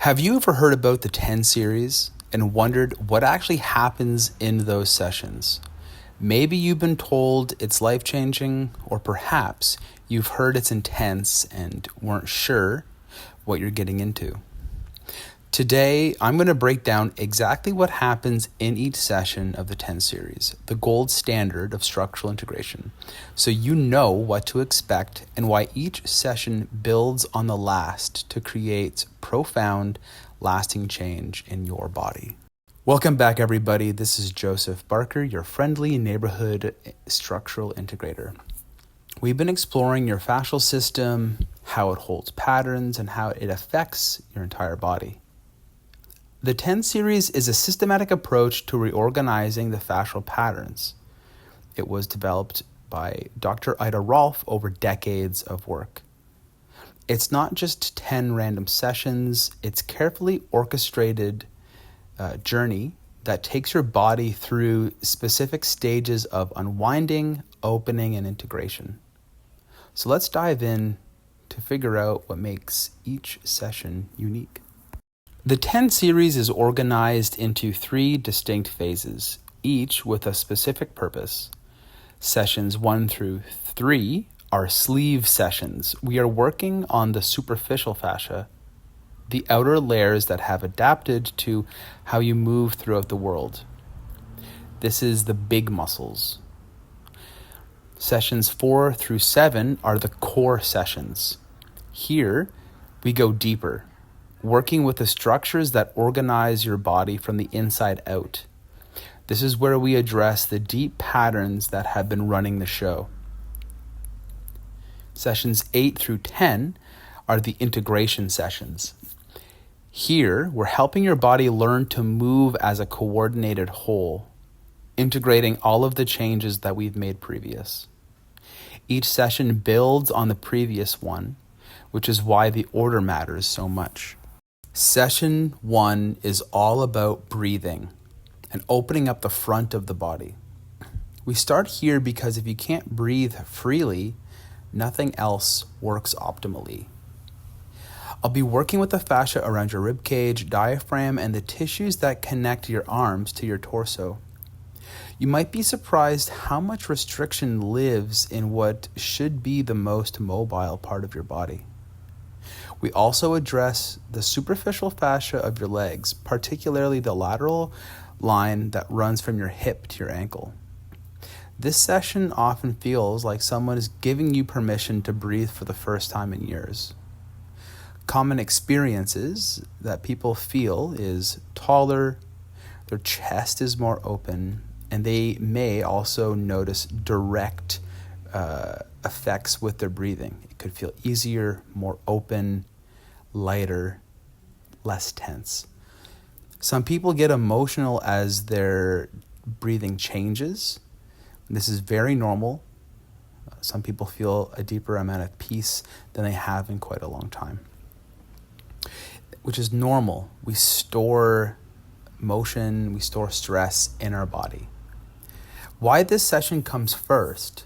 Have you ever heard about the 10 series and wondered what actually happens in those sessions? Maybe you've been told it's life-changing, or perhaps you've heard it's intense and weren't sure what you're getting into. Today, I'm going to break down exactly what happens in each session of the 10 series, the gold standard of structural integration, so you know what to expect and why each session builds on the last to create profound, lasting change in your body. Welcome back, everybody. This is Joseph Barker, your friendly neighborhood structural integrator. We've been exploring your fascial system, how it holds patterns, and how it affects your entire body. The 10 series is a systematic approach to reorganizing the fascial patterns. It was developed by Dr. Rolf over decades of work. It's not just 10 random sessions, it's carefully orchestrated journey that takes your body through specific stages of unwinding, opening, and integration. So let's dive in to figure out what makes each session unique. The 10 series is organized into 3 distinct phases, each with a specific purpose. Sessions 1 through 3 are sleeve sessions. We are working on the superficial fascia, the outer layers that have adapted to how you move throughout the world. This is the big muscles. Sessions 4 through 7 are the core sessions. Here, we go deeper, working with the structures that organize your body from the inside out. This is where we address the deep patterns that have been running the show. Sessions 8 through 10 are the integration sessions. Here, we're helping your body learn to move as a coordinated whole, integrating all of the changes that we've made previous. Each session builds on the previous one, which is why the order matters so much. Session 1 is all about breathing and opening up the front of the body. We start here because if you can't breathe freely, nothing else works optimally. I'll be working with the fascia around your rib cage, diaphragm, and the tissues that connect your arms to your torso. You might be surprised how much restriction lives in what should be the most mobile part of your body. We also address the superficial fascia of your legs, particularly the lateral line that runs from your hip to your ankle. This session often feels like someone is giving you permission to breathe for the first time in years. Common experiences that people feel is taller, their chest is more open, and they may also notice direct effects with their breathing. It could feel easier, more open, lighter, less tense. Some people get emotional as their breathing changes. This is very normal. Some people feel a deeper amount of peace than they have in quite a long time, which is normal. We store motion, we store stress in our body. Why this session comes first?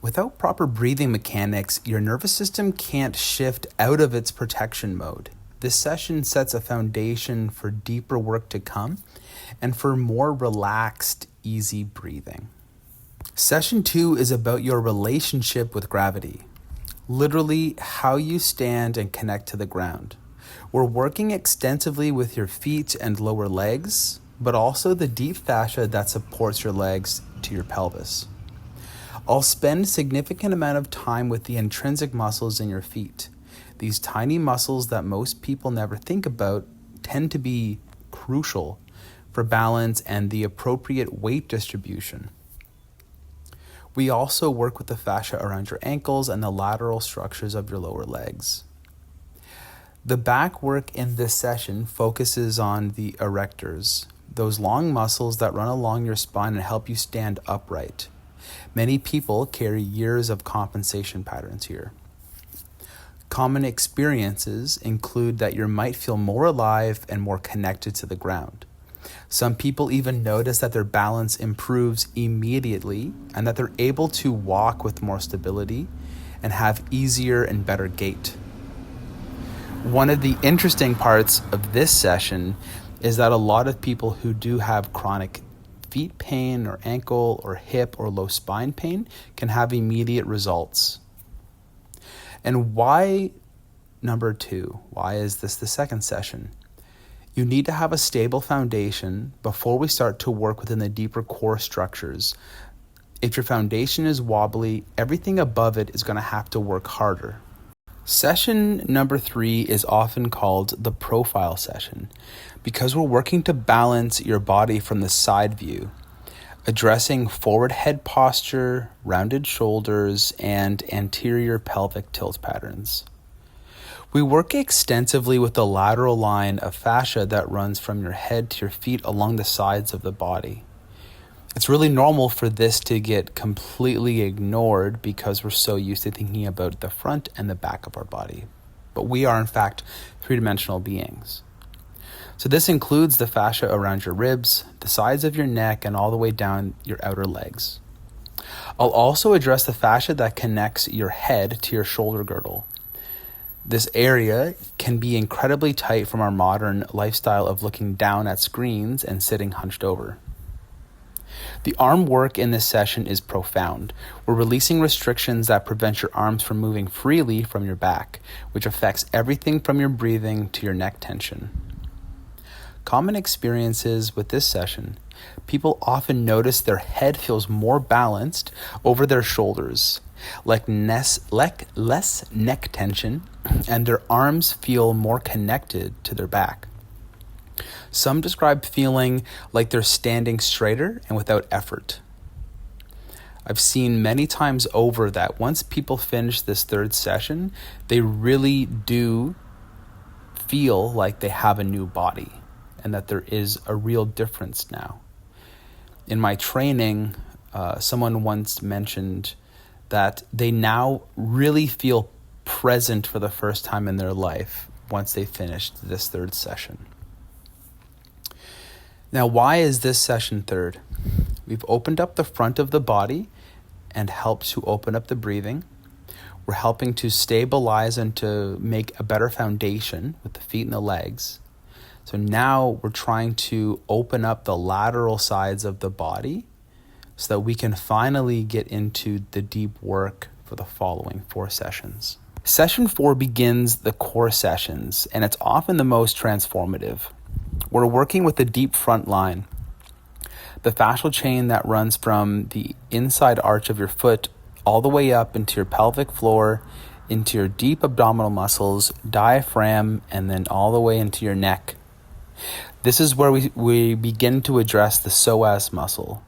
Without proper breathing mechanics, your nervous system can't shift out of its protection mode. This session sets a foundation for deeper work to come and for more relaxed, easy breathing. Session 2 is about your relationship with gravity, literally how you stand and connect to the ground. We're working extensively with your feet and lower legs, but also the deep fascia that supports your legs to your pelvis. I'll spend a significant amount of time with the intrinsic muscles in your feet. These tiny muscles that most people never think about tend to be crucial for balance and the appropriate weight distribution. We also work with the fascia around your ankles and the lateral structures of your lower legs. The back work in this session focuses on the erectors, those long muscles that run along your spine and help you stand upright. Many people carry years of compensation patterns here. Common experiences include that you might feel more alive and more connected to the ground. Some people even notice that their balance improves immediately and that they're able to walk with more stability and have easier and better gait. One of the interesting parts of this session is that a lot of people who do have chronic feet pain or ankle or hip or low spine pain can have immediate results. And why, number 2, why is this the second session? You need to have a stable foundation before we start to work within the deeper core structures. If your foundation is wobbly, everything above it is going to have to work harder. Session number 3 is often called the profile session because we're working to balance your body from the side view, addressing forward head posture, rounded shoulders, and anterior pelvic tilt patterns. We work extensively with the lateral line of fascia that runs from your head to your feet along the sides of the body. It's really normal for this to get completely ignored because we're so used to thinking about the front and the back of our body. But we are, in fact, three-dimensional beings. So this includes the fascia around your ribs, the sides of your neck, and all the way down your outer legs. I'll also address the fascia that connects your head to your shoulder girdle. This area can be incredibly tight from our modern lifestyle of looking down at screens and sitting hunched over. The arm work in this session is profound. We're releasing restrictions that prevent your arms from moving freely from your back, which affects everything from your breathing to your neck tension. Common experiences with this session: people often notice their head feels more balanced over their shoulders, less neck tension, and their arms feel more connected to their back. Some describe feeling like they're standing straighter and without effort. I've seen many times over that once people finish this third session, they really do feel like they have a new body and that there is a real difference now. In my training, someone once mentioned that they now really feel present for the first time in their life once they finished this third session. Now, why is this session third? We've opened up the front of the body and helped to open up the breathing. We're helping to stabilize and to make a better foundation with the feet and the legs. So now we're trying to open up the lateral sides of the body so that we can finally get into the deep work for the following 4 sessions. Session 4 begins the core sessions, and it's often the most transformative. We're working with the deep front line, the fascial chain that runs from the inside arch of your foot all the way up into your pelvic floor, into your deep abdominal muscles, diaphragm, and then all the way into your neck. This is where we begin to address the psoas muscle,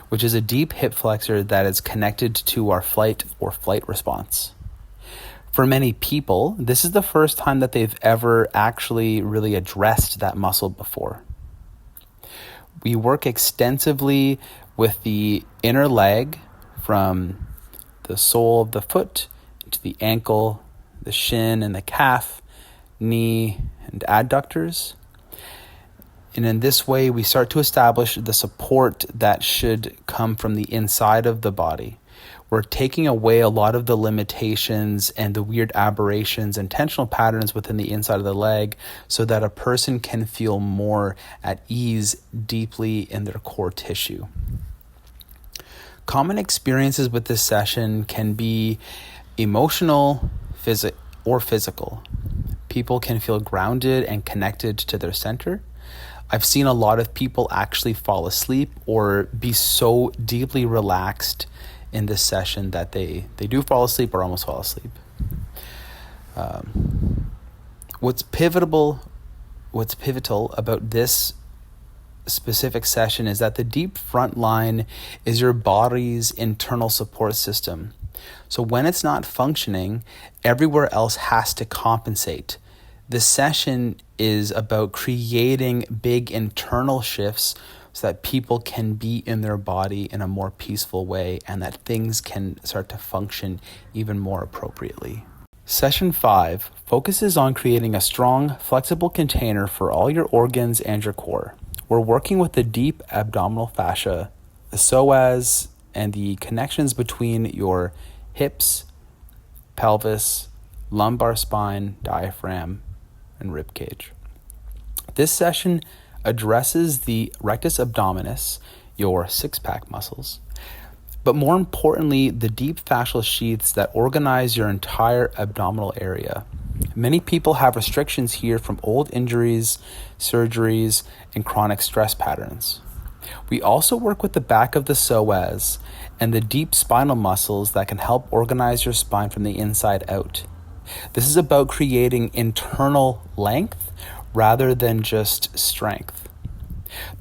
which is a deep hip flexor that is connected to our flight or flight response. For many people, this is the first time that they've ever actually really addressed that muscle before. We work extensively with the inner leg from the sole of the foot to the ankle, the shin and the calf, knee and adductors. And in this way, we start to establish the support that should come from the inside of the body. We're taking away a lot of the limitations and the weird aberrations and tensional patterns within the inside of the leg so that a person can feel more at ease deeply in their core tissue. Common experiences with this session can be emotional, or physical. People can feel grounded and connected to their center. I've seen a lot of people actually fall asleep or be so deeply relaxed in this session that they do fall asleep or almost fall asleep. What's pivotal about this specific session is that the deep front line is your body's internal support system. So when it's not functioning, everywhere else has to compensate. This session is about creating big internal shifts so that people can be in their body in a more peaceful way and that things can start to function even more appropriately. Session 5 focuses on creating a strong, flexible container for all your organs and your core. We're working with the deep abdominal fascia, the psoas, and the connections between your hips, pelvis, lumbar spine, diaphragm, and rib cage. This session addresses the rectus abdominis, your six-pack muscles, but more importantly, the deep fascial sheaths that organize your entire abdominal area. Many people have restrictions here from old injuries, surgeries, and chronic stress patterns. We also work with the back of the psoas and the deep spinal muscles that can help organize your spine from the inside out. This is about creating internal length rather than just strength.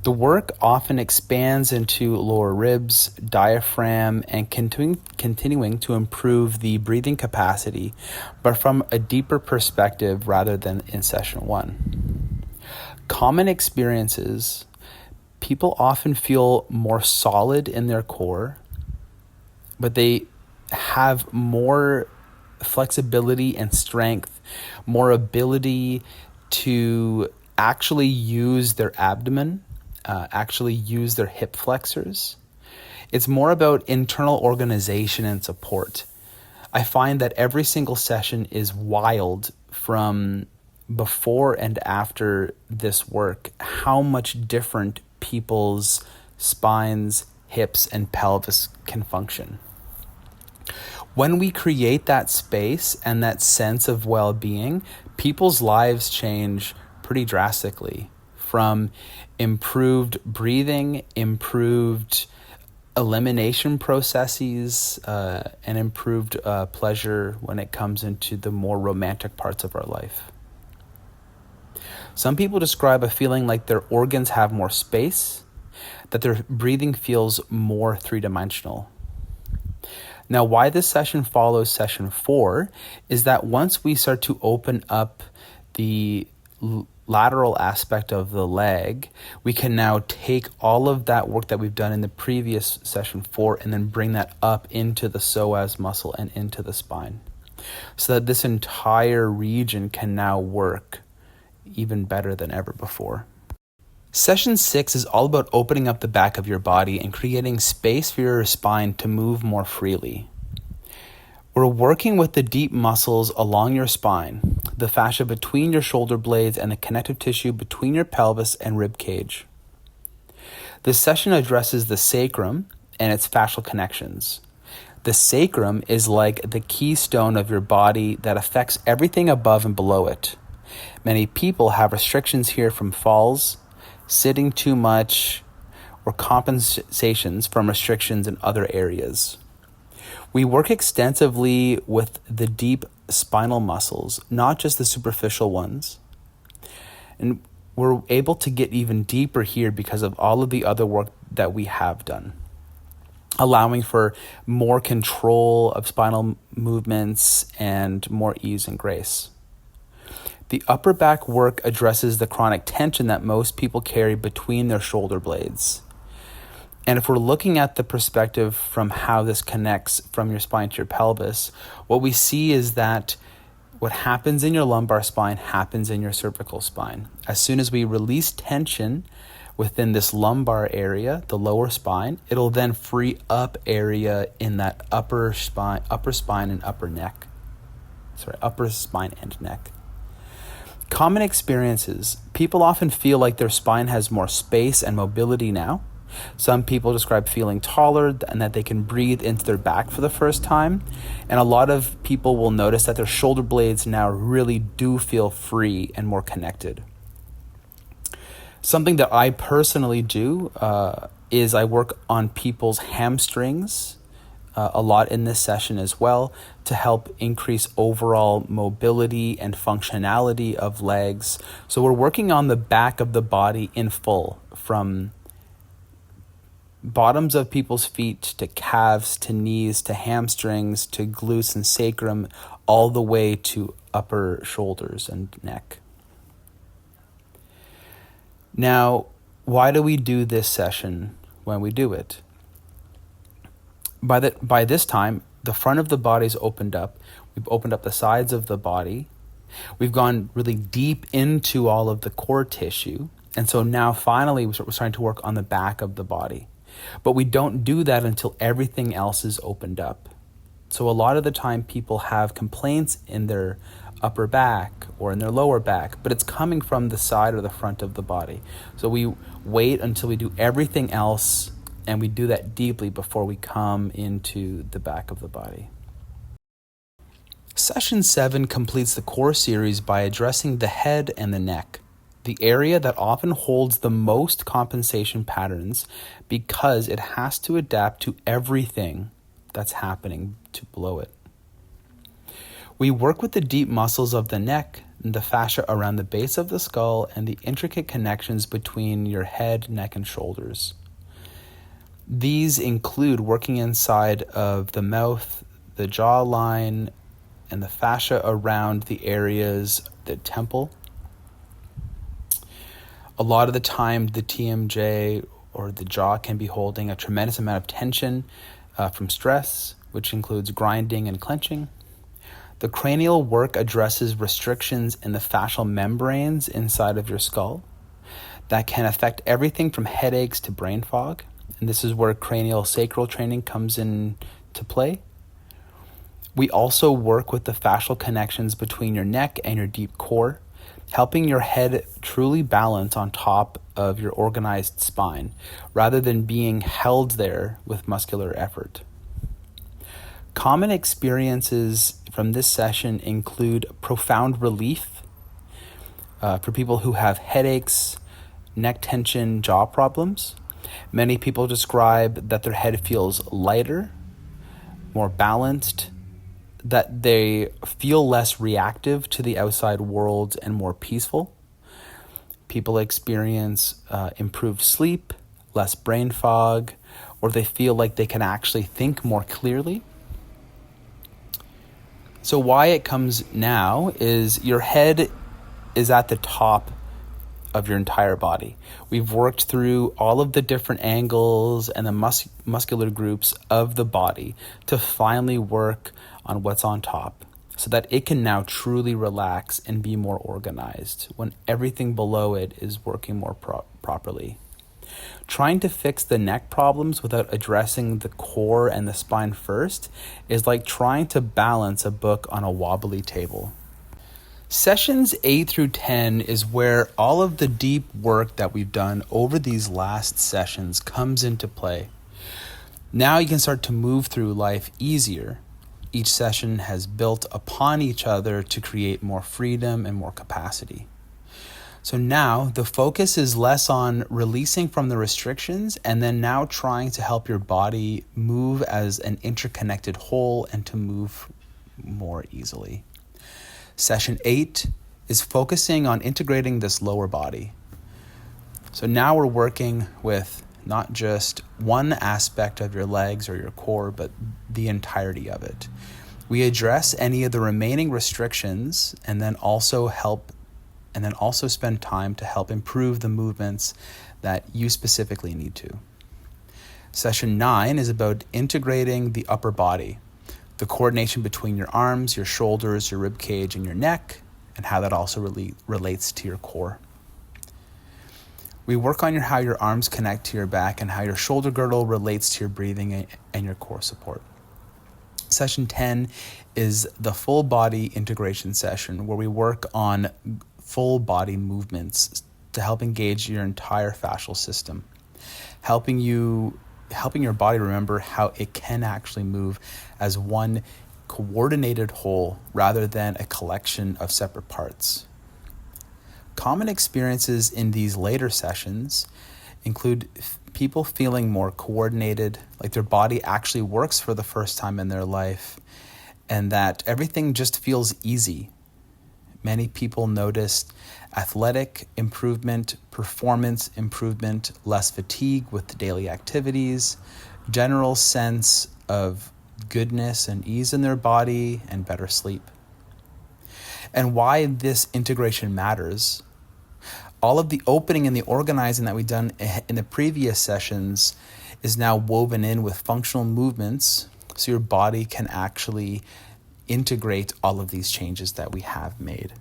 The work often expands into lower ribs, diaphragm, and continuing to improve the breathing capacity, but from a deeper perspective rather than in session 1. Common experiences: people often feel more solid in their core, but they have more flexibility and strength, more ability to actually use their abdomen, actually use their hip flexors. It's more about internal organization and support. I find that every single session is wild from before and after this work, how much different people's spines, hips, and pelvis can function. When we create that space and that sense of well-being, people's lives change pretty drastically, from improved breathing, improved elimination processes, and improved pleasure when it comes into the more romantic parts of our life. Some people describe a feeling like their organs have more space, that their breathing feels more three-dimensional. Now, why this session follows session 4 is that once we start to open up the lateral aspect of the leg, we can now take all of that work that we've done in the previous session 4 and then bring that up into the psoas muscle and into the spine, so that this entire region can now work even better than ever before. Session 6 is all about opening up the back of your body and creating space for your spine to move more freely. We're working with the deep muscles along your spine, the fascia between your shoulder blades, and the connective tissue between your pelvis and rib cage. This session addresses the sacrum and its fascial connections. The sacrum is like the keystone of your body that affects everything above and below it. Many people have restrictions here from falls, sitting too much, or compensations from restrictions in other areas. We work extensively with the deep spinal muscles, not just the superficial ones. And we're able to get even deeper here because of all of the other work that we have done, allowing for more control of spinal movements and more ease and grace. The upper back work addresses the chronic tension that most people carry between their shoulder blades. And if we're looking at the perspective from how this connects from your spine to your pelvis, what we see is that what happens in your lumbar spine happens in your cervical spine. As soon as we release tension within this lumbar area, the lower spine, it'll then free up area in that upper spine and upper neck. Upper spine and neck. Common experiences. People often feel like their spine has more space and mobility now. Some people describe feeling taller and that they can breathe into their back for the first time. And a lot of people will notice that their shoulder blades now really do feel free and more connected. Something that I personally do is I work on people's hamstrings a lot in this session as well, to help increase overall mobility and functionality of legs. So we're working on the back of the body in full, from bottoms of people's feet to calves to knees to hamstrings to glutes and sacrum, all the way to upper shoulders and neck. Now, why do we do this session when we do it? By this time, the front of the body's opened up. We've opened up the sides of the body. We've gone really deep into all of the core tissue. And so now finally we're starting to work on the back of the body. But we don't do that until everything else is opened up. So a lot of the time people have complaints in their upper back or in their lower back, but it's coming from the side or the front of the body. So we wait until we do everything else, and we do that deeply before we come into the back of the body. Session 7 completes the core series by addressing the head and the neck, the area that often holds the most compensation patterns because it has to adapt to everything that's happening below it. We work with the deep muscles of the neck, and the fascia around the base of the skull, and the intricate connections between your head, neck, and shoulders. These include working inside of the mouth, the jawline, and the fascia around the areas, the temple. A lot of the time, the TMJ or the jaw can be holding a tremendous amount of tension from stress, which includes grinding and clenching. The cranial work addresses restrictions in the fascial membranes inside of your skull that can affect everything from headaches to brain fog. And this is where cranial sacral training comes into play. We also work with the fascial connections between your neck and your deep core, helping your head truly balance on top of your organized spine, rather than being held there with muscular effort. Common experiences from this session include profound relief for people who have headaches, neck tension, jaw problems. Many people describe that their head feels lighter, more balanced, that they feel less reactive to the outside world and more peaceful. People experience improved sleep, less brain fog, or they feel like they can actually think more clearly. So why it comes now is your head is at the top of your entire body. We've worked through all of the different angles and the muscular groups of the body to finally work on what's on top so that it can now truly relax and be more organized when everything below it is working more properly. Trying to fix the neck problems without addressing the core and the spine first is like trying to balance a book on a wobbly table. Sessions 8 through 10 is where all of the deep work that we've done over these last sessions comes into play. Now you can start to move through life easier. Each session has built upon each other to create more freedom and more capacity. So now the focus is less on releasing from the restrictions and then now trying to help your body move as an interconnected whole and to move more easily. Session 8 is focusing on integrating this lower body. So now we're working with not just one aspect of your legs or your core, but the entirety of it. We address any of the remaining restrictions and then also spend time to help improve the movements that you specifically need to. Session 9 is about integrating the upper body, the coordination between your arms, your shoulders, your rib cage, and your neck, and how that also relates to your core. We work on how your arms connect to your back and how your shoulder girdle relates to your breathing and your core support. Session 10 is the full body integration session where we work on full body movements to help engage your entire fascial system, helping your body remember how it can actually move as one coordinated whole rather than a collection of separate parts. Common experiences in these later sessions include people feeling more coordinated, like their body actually works for the first time in their life, and that everything just feels easy. Many people noticed athletic improvement, performance improvement, less fatigue with the daily activities, general sense of goodness and ease in their body, and better sleep. And why this integration matters: all of the opening and the organizing that we've done in the previous sessions is now woven in with functional movements, so your body can actually integrate all of these changes that we have made.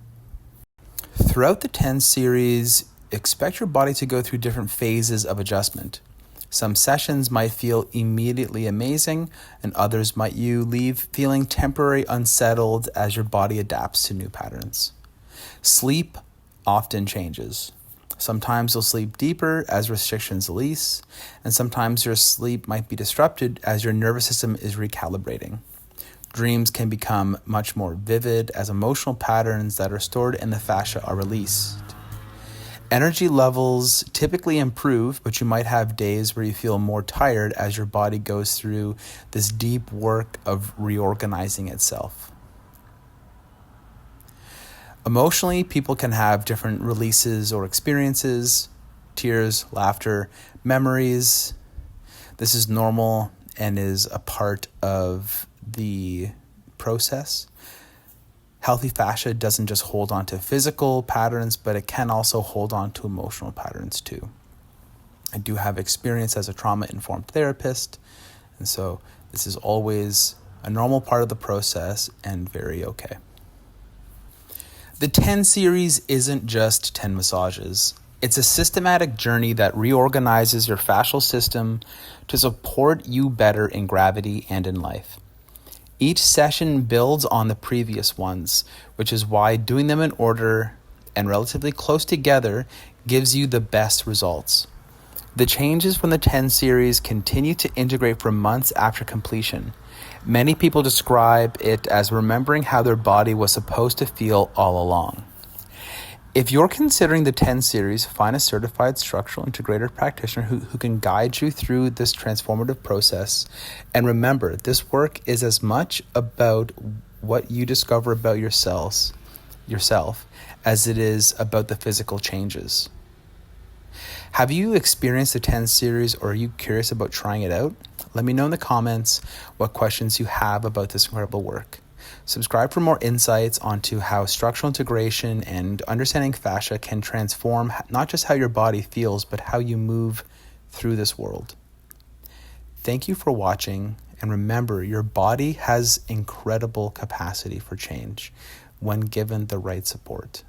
Throughout the 10 series, expect your body to go through different phases of adjustment. Some sessions might feel immediately amazing, and others might you leave feeling temporarily unsettled as your body adapts to new patterns. Sleep often changes. Sometimes you'll sleep deeper as restrictions release, and sometimes your sleep might be disrupted as your nervous system is recalibrating. Dreams can become much more vivid as emotional patterns that are stored in the fascia are released. Energy levels typically improve, but you might have days where you feel more tired as your body goes through this deep work of reorganizing itself. Emotionally, people can have different releases or experiences, tears, laughter, memories. This is normal and is a part of the process. Healthy fascia doesn't just hold on to physical patterns, but it can also hold on to emotional patterns too. I do have experience as a trauma-informed therapist, and so this is always a normal part of the process and very okay. The 10 series isn't just 10 massages. It's a systematic journey that reorganizes your fascial system to support you better in gravity and in life. Each session builds on the previous ones, which is why doing them in order and relatively close together gives you the best results. The changes from the 10 series continue to integrate for months after completion. Many people describe it as remembering how their body was supposed to feel all along. If you're considering the 10 series, find a certified structural integrator practitioner who can guide you through this transformative process. And remember, this work is as much about what you discover about yourself as it is about the physical changes. Have you experienced the 10 series, or are you curious about trying it out? Let me know in the comments what questions you have about this incredible work. Subscribe for more insights onto how structural integration and understanding fascia can transform not just how your body feels, but how you move through this world. Thank you for watching, and remember, your body has incredible capacity for change when given the right support.